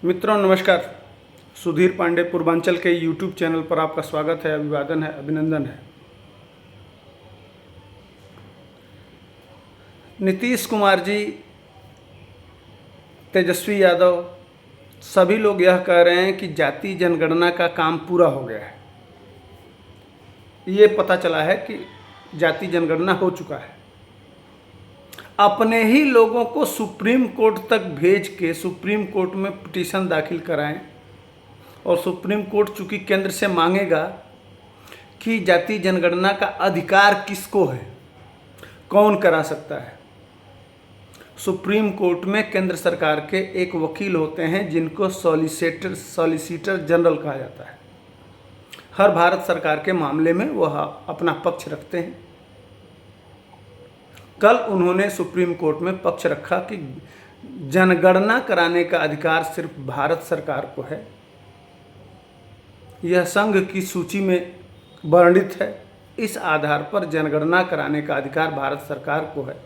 मित्रों नमस्कार। सुधीर पांडे पूर्वांचल के यूट्यूब चैनल पर आपका स्वागत है, अभिवादन है, अभिनंदन है। नीतीश कुमार जी, तेजस्वी यादव, सभी लोग यह कह रहे हैं कि जाति जनगणना का काम पूरा हो गया है। ये पता चला है कि जाति जनगणना हो चुका है। अपने ही लोगों को सुप्रीम कोर्ट तक भेज के सुप्रीम कोर्ट में पिटीशन दाखिल कराएं और सुप्रीम कोर्ट चूंकि केंद्र से मांगेगा कि जाति जनगणना का अधिकार किसको है, कौन करा सकता है। सुप्रीम कोर्ट में केंद्र सरकार के एक वकील होते हैं जिनको सॉलिसिटर जनरल कहा जाता है। हर भारत सरकार के मामले में वह अपना पक्ष रखते हैं। कल उन्होंने सुप्रीम कोर्ट में पक्ष रखा कि जनगणना कराने का अधिकार सिर्फ भारत सरकार को है। यह संघ की सूची में वर्णित है। इस आधार पर जनगणना कराने का अधिकार भारत सरकार को है।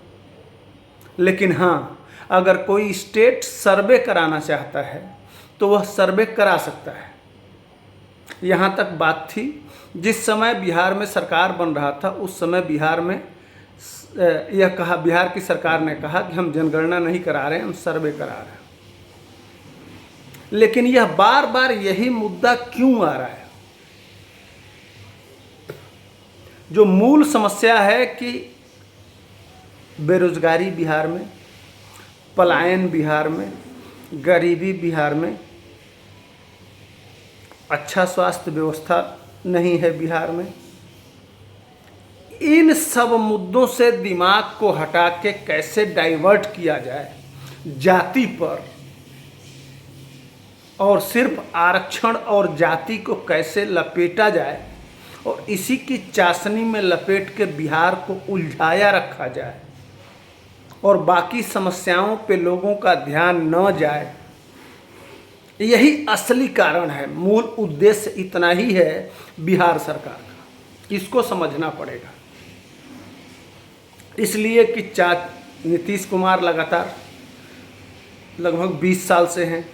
लेकिन हाँ, अगर कोई स्टेट सर्वे कराना चाहता है तो वह सर्वे करा सकता है। यहाँ तक बात थी, जिस समय बिहार में सरकार बन रहा था उस समय बिहार की सरकार ने कहा कि हम जनगणना नहीं करा रहे हैं, हम सर्वे करा रहे हैं। लेकिन यह बार बार यही मुद्दा क्यों आ रहा है? जो मूल समस्या है कि बेरोजगारी बिहार में, पलायन बिहार में, गरीबी बिहार में, अच्छा स्वास्थ्य व्यवस्था नहीं है बिहार में। इन सब मुद्दों से दिमाग को हटा के कैसे डाइवर्ट किया जाए जाति पर, और सिर्फ आरक्षण और जाति को कैसे लपेटा जाए और इसी की चाशनी में लपेट के बिहार को उलझाया रखा जाए और बाकी समस्याओं पे लोगों का ध्यान न जाए, यही असली कारण है। मूल उद्देश्य इतना ही है बिहार सरकार का। इसको समझना पड़ेगा। इसलिए कि नीतीश कुमार लगातार लगभग 20 साल से हैं।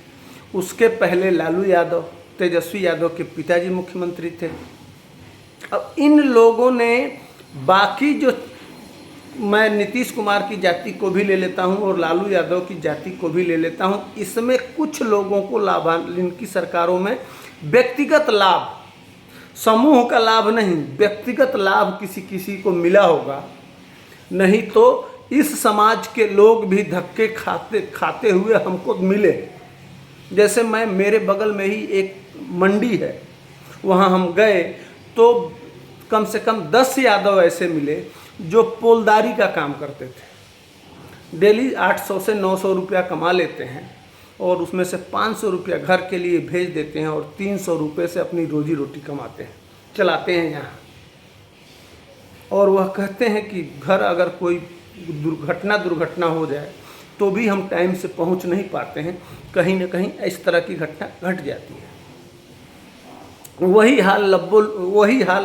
उसके पहले लालू यादव, तेजस्वी यादव के पिताजी मुख्यमंत्री थे। अब इन लोगों ने बाकी जो, मैं नीतीश कुमार की जाति को भी ले लेता हूं और लालू यादव की जाति को भी ले लेता हूं, इसमें कुछ लोगों को इनकी सरकारों में व्यक्तिगत लाभ, समूह का लाभ नहीं, व्यक्तिगत लाभ किसी किसी को मिला होगा। नहीं तो इस समाज के लोग भी धक्के खाते हुए हमको मिले। जैसे मेरे बगल में ही एक मंडी है, वहाँ हम गए तो कम से कम 10 यादव ऐसे मिले जो पोलदारी का काम करते थे। डेली 800 से 900 रुपया कमा लेते हैं और उसमें से 500 रुपया घर के लिए भेज देते हैं और 300 रुपये से अपनी रोजी रोटी कमाते हैं, चलाते हैं यहाँ। और वह कहते हैं कि घर अगर कोई दुर्घटना हो जाए तो भी हम टाइम से पहुँच नहीं पाते हैं, कहीं ना कहीं इस तरह की घटना घट जाती है। वही हाल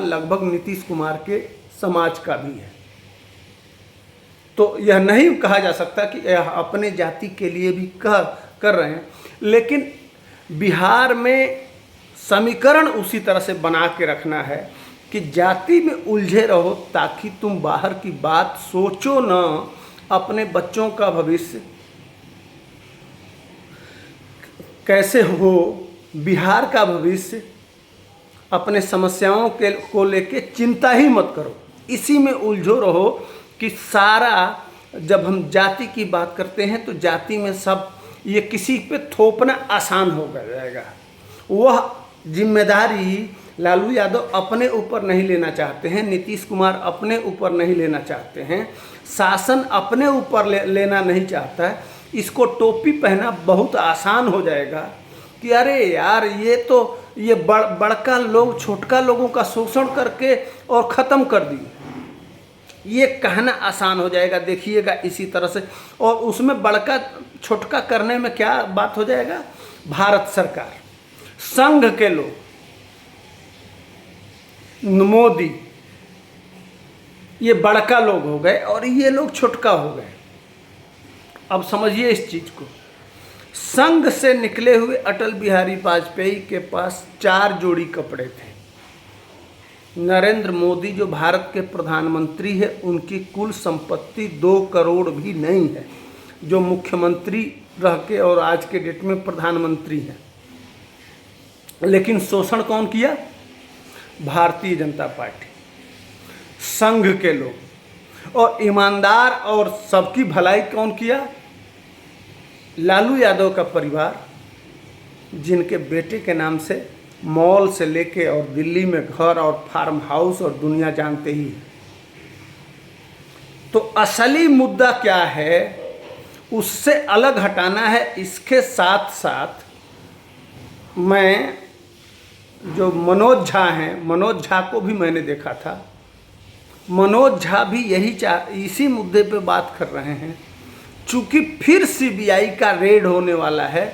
लगभग नीतीश कुमार के समाज का भी है। तो यह नहीं कहा जा सकता कि यह अपने जाति के लिए भी कर रहे हैं। लेकिन बिहार में समीकरण उसी तरह से बना के रखना है कि जाति में उलझे रहो ताकि तुम बाहर की बात सोचो न, अपने बच्चों का भविष्य कैसे हो, बिहार का भविष्य, अपने समस्याओं को लेके चिंता ही मत करो। इसी में उलझो रहो कि सारा, जब हम जाति की बात करते हैं तो जाति में सब ये किसी पे थोपना आसान हो जाएगा। वह जिम्मेदारी लालू यादव अपने ऊपर नहीं लेना चाहते हैं, नीतीश कुमार अपने ऊपर नहीं लेना चाहते हैं, शासन अपने ऊपर लेना नहीं चाहता है। इसको टोपी पहना बहुत आसान हो जाएगा कि अरे यार ये बड़का लोग छोटका लोगों का शोषण करके और ख़त्म कर दिए, ये कहना आसान हो जाएगा। देखिएगा इसी तरह से, और उसमें बड़का छोटका करने में क्या बात हो जाएगा, भारत सरकार, संघ के लोग, मोदी, ये बड़का लोग हो गए और ये लोग छोटका हो गए। अब समझिए इस चीज़ को। संघ से निकले हुए अटल बिहारी वाजपेयी के पास 4 जोड़ी कपड़े थे। नरेंद्र मोदी जो भारत के प्रधानमंत्री है, उनकी कुल संपत्ति 2 करोड़ भी नहीं है, जो मुख्यमंत्री रह के और आज के डेट में प्रधानमंत्री हैं। लेकिन शोषण कौन किया? भारतीय जनता पार्टी, संघ के लोग। और ईमानदार और सबकी भलाई कौन किया? लालू यादव का परिवार, जिनके बेटे के नाम से मॉल से लेके और दिल्ली में घर और फार्म हाउस और दुनिया जानते ही है। तो असली मुद्दा क्या है, उससे अलग हटाना है। इसके साथ साथ मैं जो मनोज झा हैं, मनोज झा को भी मैंने देखा था। मनोज झा भी इसी मुद्दे पे बात कर रहे हैं। चूँकि फिर सीबीआई का रेड होने वाला है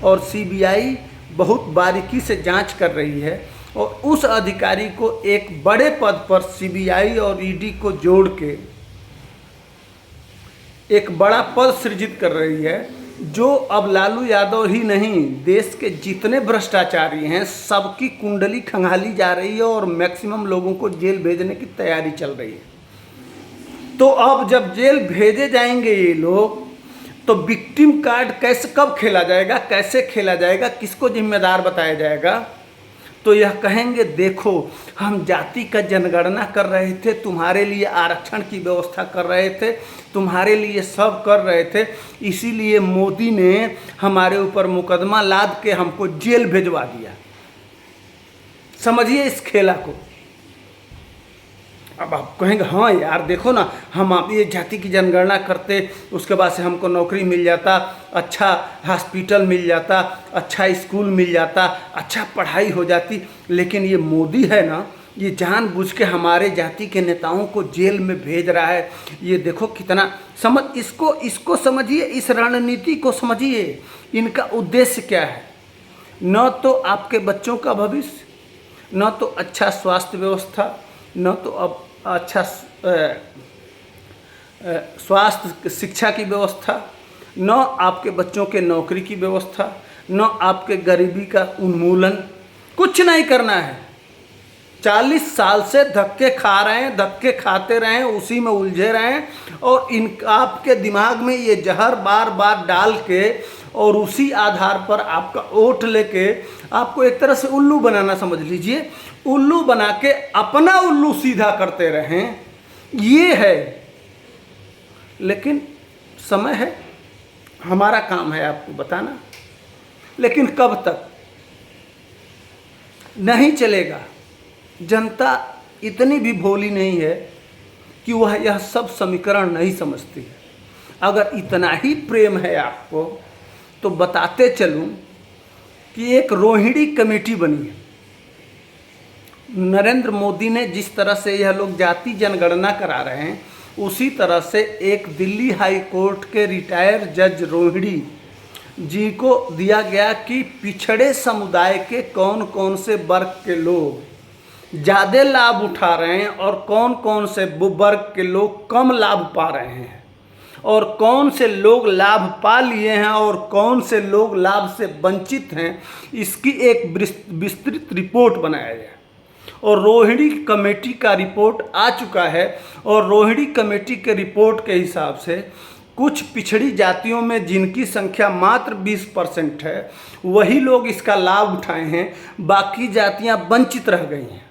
और सीबीआई बहुत बारीकी से जांच कर रही है और उस अधिकारी को एक बड़े पद पर सीबीआई और ईडी को जोड़ के एक बड़ा पद सृजित कर रही है, जो अब लालू यादव ही नहीं, देश के जितने भ्रष्टाचारी हैं सबकी कुंडली खंगाली जा रही है और मैक्सिमम लोगों को जेल भेजने की तैयारी चल रही है। तो अब जब जेल भेजे जाएंगे ये लोग, तो विक्टिम कार्ड कब खेला जाएगा, कैसे खेला जाएगा, किसको जिम्मेदार बताया जाएगा? तो यह कहेंगे देखो हम जाति का जनगणना कर रहे थे, तुम्हारे लिए आरक्षण की व्यवस्था कर रहे थे, तुम्हारे लिए सब कर रहे थे, इसीलिए मोदी ने हमारे ऊपर मुकदमा लाद के हमको जेल भेजवा दिया। समझिए इस खेला को। अब आप कहेंगे हाँ यार देखो ना, हम आप ये जाति की जनगणना करते, उसके बाद से हमको नौकरी मिल जाता, अच्छा हॉस्पिटल मिल जाता, अच्छा स्कूल मिल जाता, अच्छा पढ़ाई हो जाती। लेकिन ये मोदी है ना, ये जानबूझ के हमारे जाति के नेताओं को जेल में भेज रहा है। ये देखो कितना इसको समझिए, इस रणनीति को समझिए। इनका उद्देश्य क्या है? न तो आपके बच्चों का भविष्य, न तो अच्छा स्वास्थ्य व्यवस्था, न तो अब अच्छा स्वास्थ्य शिक्षा की व्यवस्था, न आपके बच्चों के नौकरी की व्यवस्था, न आपके गरीबी का उन्मूलन, कुछ नहीं करना है। 40 साल से धक्के खा रहे हैं, धक्के खाते रहे हैं, उसी में उलझे रहे हैं और आपके दिमाग में ये जहर बार बार डाल के और उसी आधार पर आपका वोट लेके आपको एक तरह से उल्लू बनाना, समझ लीजिए, उल्लू बना के अपना उल्लू सीधा करते रहें, ये है। लेकिन समय है, हमारा काम है आपको बताना। लेकिन कब तक? नहीं चलेगा। जनता इतनी भी भोली नहीं है कि वह यह सब समीकरण नहीं समझती है। अगर इतना ही प्रेम है आपको तो बताते चलूं कि एक रोहिणी कमेटी बनी है। नरेंद्र मोदी ने जिस तरह से यह लोग जाति जनगणना करा रहे हैं, उसी तरह से एक दिल्ली हाई कोर्ट के रिटायर जज रोहिणी जी को दिया गया कि पिछड़े समुदाय के कौन कौन से वर्ग के लोग ज़्यादा लाभ उठा रहे हैं और कौन कौन से वर्ग के लोग कम लाभ पा रहे हैं, और कौन से लोग लाभ पा लिए हैं और कौन से लोग लाभ से वंचित हैं, इसकी एक विस्तृत रिपोर्ट बनाया गया। और रोहिणी कमेटी का रिपोर्ट आ चुका है और रोहिणी कमेटी के रिपोर्ट के हिसाब से कुछ पिछड़ी जातियों में जिनकी संख्या मात्र 20% है, वही लोग इसका लाभ उठाए हैं, बाकी जातियां वंचित रह गई हैं।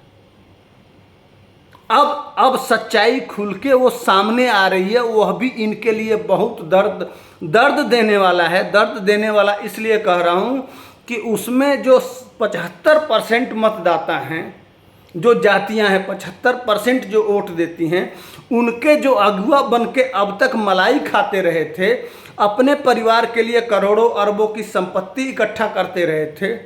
अब सच्चाई खुल के वो सामने आ रही है। वह भी इनके लिए बहुत दर्द देने वाला है। दर्द देने वाला इसलिए कह रहा हूँ कि उसमें जो 75% मतदाता हैं, जो जातियां हैं 75% जो वोट देती हैं, उनके जो अगुआ बन के अब तक मलाई खाते रहे थे, अपने परिवार के लिए करोड़ों अरबों की संपत्ति इकट्ठा करते रहे थे,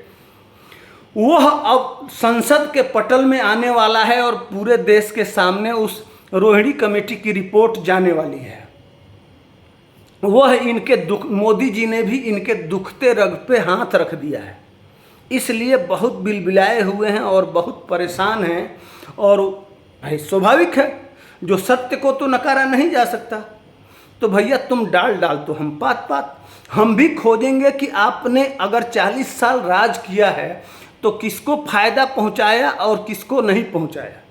वह अब संसद के पटल में आने वाला है और पूरे देश के सामने उस रोहिणी कमेटी की रिपोर्ट जाने वाली है। वह इनके दुख, मोदी जी ने भी इनके दुखते रग पे हाथ रख दिया है, इसलिए बहुत बिलबिलाए हुए हैं और बहुत परेशान हैं। और भाई स्वाभाविक है, जो सत्य को तो नकारा नहीं जा सकता। तो भैया तुम डाल तो हम पात पात। हम भी खोजेंगे कि आपने अगर 40 साल राज किया है तो किसको फायदा पहुंचाया और किसको नहीं पहुंचाया।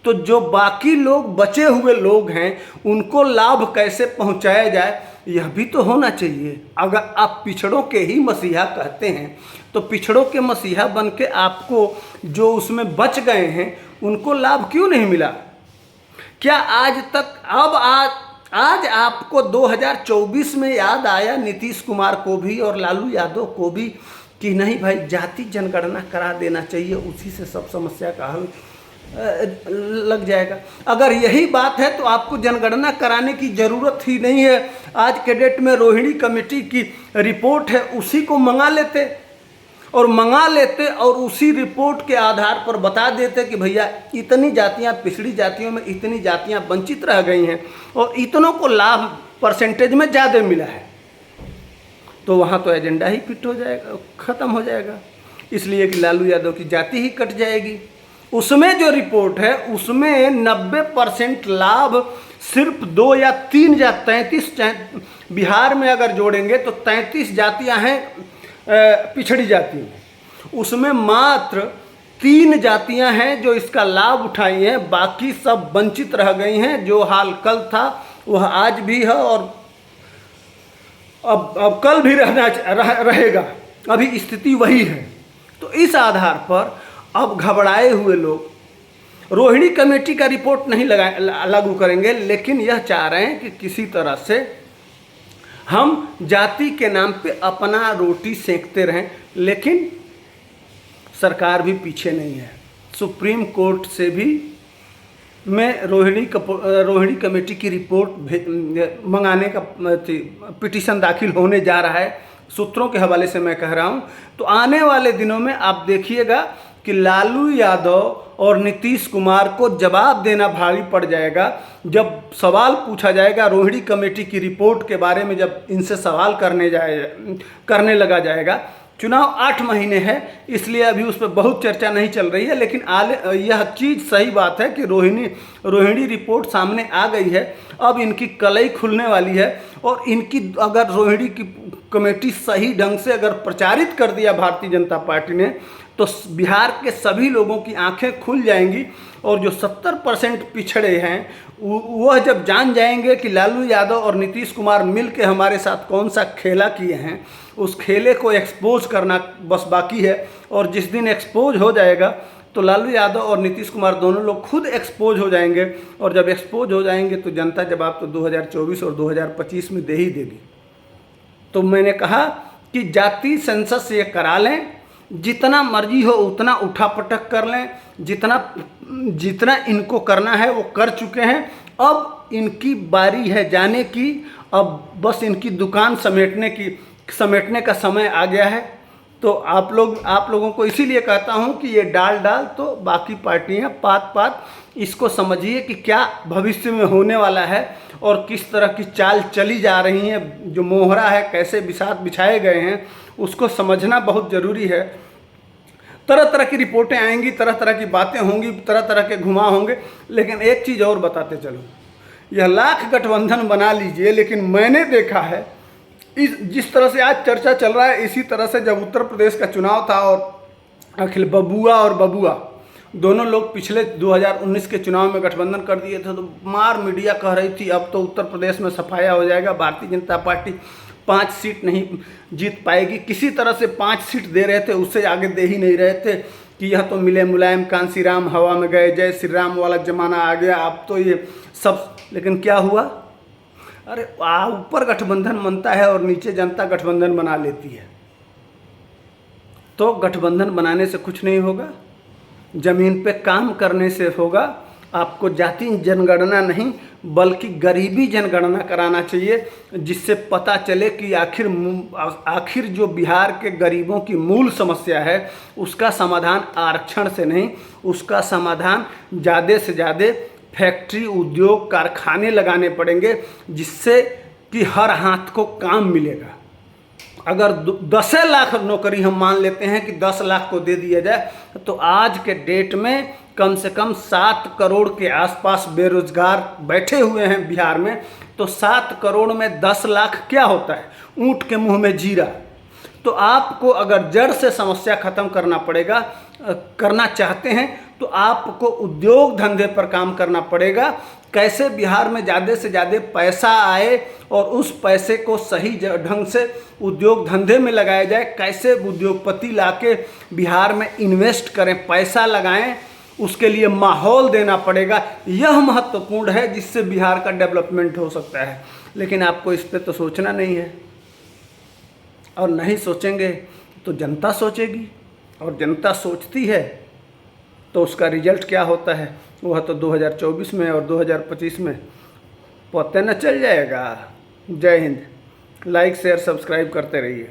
तो जो बाकी लोग बचे हुए लोग हैं उनको लाभ कैसे पहुंचाया जाए, यह भी तो होना चाहिए। अगर आप पिछड़ों के ही मसीहा कहते हैं तो पिछड़ों के मसीहा बन के आपको जो उसमें बच गए हैं उनको लाभ क्यों नहीं मिला? क्या आज तक आज आपको 2024 में याद आया नीतीश कुमार को भी और लालू यादव को भी कि नहीं भाई जाति जनगणना करा देना चाहिए, उसी से सब समस्या का हल लग जाएगा। अगर यही बात है तो आपको जनगणना कराने की ज़रूरत ही नहीं है। आज के डेट में रोहिणी कमेटी की रिपोर्ट है, उसी को मंगा लेते और उसी रिपोर्ट के आधार पर बता देते कि भैया इतनी जातियां, पिछड़ी जातियों में इतनी जातियां वंचित रह गई हैं और इतनों को लाभ परसेंटेज में ज़्यादा मिला है, तो वहाँ तो एजेंडा ही फिट हो जाएगा, ख़त्म हो जाएगा। इसलिए कि लालू यादव की जाति ही कट जाएगी। उसमें जो रिपोर्ट है उसमें 90% लाभ सिर्फ 2 या 3 या 33 बिहार में अगर जोड़ेंगे तो 33 जातियां हैं पिछड़ी जाति में, उसमें मात्र 3 जातियां हैं जो इसका लाभ उठाई हैं, बाकी सब वंचित रह गई हैं। जो हाल कल था वह आज भी है और अब कल भी रहेगा। अभी स्थिति वही है। तो इस आधार पर अब घबराए हुए लोग रोहिणी कमेटी का रिपोर्ट नहीं लागू करेंगे, लेकिन यह चाह रहे हैं कि किसी तरह से हम जाति के नाम पे अपना रोटी सेंकते रहें। लेकिन सरकार भी पीछे नहीं है। सुप्रीम कोर्ट से भी में रोहिणी कमेटी की रिपोर्ट मंगाने का पिटीशन दाखिल होने जा रहा है। सूत्रों के हवाले से मैं कह रहा हूं। तो आने वाले दिनों में आप देखिएगा कि लालू यादव और नीतीश कुमार को जवाब देना भारी पड़ जाएगा। जब सवाल पूछा जाएगा रोहिणी कमेटी की रिपोर्ट के बारे में, जब इनसे सवाल करने लगा जाएगा। चुनाव 8 महीने है, इसलिए अभी उस पर बहुत चर्चा नहीं चल रही है। लेकिन यह चीज़ सही बात है कि रोहिणी रिपोर्ट सामने आ गई है। अब इनकी कलई खुलने वाली है और इनकी अगर रोहिणी की कमेटी सही ढंग से अगर प्रचारित कर दिया भारतीय जनता पार्टी ने, तो बिहार के सभी लोगों की आंखें खुल जाएंगी। और जो 70% पिछड़े हैं वह जब जान जाएंगे कि लालू यादव और नीतीश कुमार मिल के हमारे साथ कौन सा खेला किए हैं, उस खेले को एक्सपोज करना बस बाकी है। और जिस दिन एक्सपोज हो जाएगा तो लालू यादव और नीतीश कुमार दोनों लोग खुद एक्सपोज हो जाएंगे। और जब एक्सपोज हो जाएंगे तो जनता जवाब तो 2024 और 2025 में दे ही देगी। तो मैंने कहा कि जाति सेंसस ये करा लें, जितना मर्जी हो उतना उठापटक कर लें, जितना इनको करना है वो कर चुके हैं। अब इनकी बारी है जाने की, अब बस इनकी दुकान समेटने का समय आ गया है। तो आप लोगों को इसीलिए कहता हूं कि ये डाल तो बाकी पार्टियां पात इसको समझिए कि क्या भविष्य में होने वाला है और किस तरह की चाल चली जा रही है। जो मोहरा है, कैसे बिसात बिछाए गए हैं, उसको समझना बहुत ज़रूरी है। तरह तरह की रिपोर्टें आएंगी, तरह तरह की बातें होंगी, तरह तरह के घुमा होंगे। लेकिन एक चीज़ और बताते चलो, यह लाख गठबंधन बना लीजिए, लेकिन मैंने देखा है जिस तरह से आज चर्चा चल रहा है, इसी तरह से जब उत्तर प्रदेश का चुनाव था और अखिल बबुआ दोनों लोग पिछले 2019 के चुनाव में गठबंधन कर दिए थे, तो मार मीडिया कह रही थी अब तो उत्तर प्रदेश में सफाया हो जाएगा, भारतीय जनता पार्टी 5 सीट नहीं जीत पाएगी। किसी तरह से 5 सीट दे रहे थे, उससे आगे दे ही नहीं रहे थे कि यह तो मिले मुलायम कांसी राम हवा में गए, जय श्री राम वाला जमाना आ गया, अब तो ये सब। लेकिन क्या हुआ? अरे ऊपर गठबंधन बनता है और नीचे जनता गठबंधन बना लेती है। तो गठबंधन बनाने से कुछ नहीं होगा, जमीन पे काम करने से होगा। आपको जाति जनगणना नहीं बल्कि गरीबी जनगणना कराना चाहिए, जिससे पता चले कि आखिर जो बिहार के गरीबों की मूल समस्या है उसका समाधान आरक्षण से नहीं, उसका समाधान ज़्यादा से ज़्यादा फैक्ट्री, उद्योग, कारखाने लगाने पड़ेंगे, जिससे कि हर हाथ को काम मिलेगा। अगर 10 लाख नौकरी हम मान लेते हैं कि 10 लाख को दे दिया जाए, तो आज के डेट में कम से कम 7 करोड़ के आसपास बेरोजगार बैठे हुए हैं बिहार में। तो 7 करोड़ में 10 लाख क्या होता है? ऊंट के मुंह में जीरा। तो आपको अगर जड़ से समस्या खत्म करना चाहते हैं तो आपको उद्योग धंधे पर काम करना पड़ेगा। कैसे बिहार में ज़्यादा से ज़्यादा पैसा आए और उस पैसे को सही ढंग से उद्योग धंधे में लगाया जाए, कैसे उद्योगपति लाके बिहार में इन्वेस्ट करें, पैसा लगाएं, उसके लिए माहौल देना पड़ेगा। यह महत्वपूर्ण है जिससे बिहार का डेवलपमेंट हो सकता है। लेकिन आपको इस पर तो सोचना नहीं है, और नहीं सोचेंगे तो जनता सोचेगी, और जनता सोचती है तो उसका रिजल्ट क्या होता है वह तो 2024 में और 2025 में पता न चल जाएगा। जय हिंद। लाइक शेयर सब्सक्राइब करते रहिए।